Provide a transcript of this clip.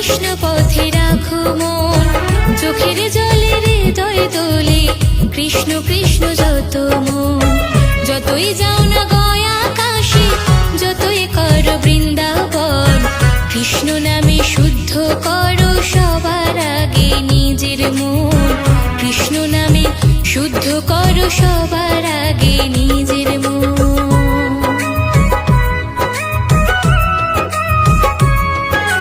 কৃষ্ণ পথে রাখো মন, চোখের জলে হৃদয় তোলে কৃষ্ণ কৃষ্ণ যত মন। যতই যাও না গয়া কাশী, যতই করো বৃন্দাবন, কৃষ্ণ নামে শুদ্ধ করো সবার আগে নিজের মন। কৃষ্ণ নামে শুদ্ধ করো সবার আগে নিজের মন।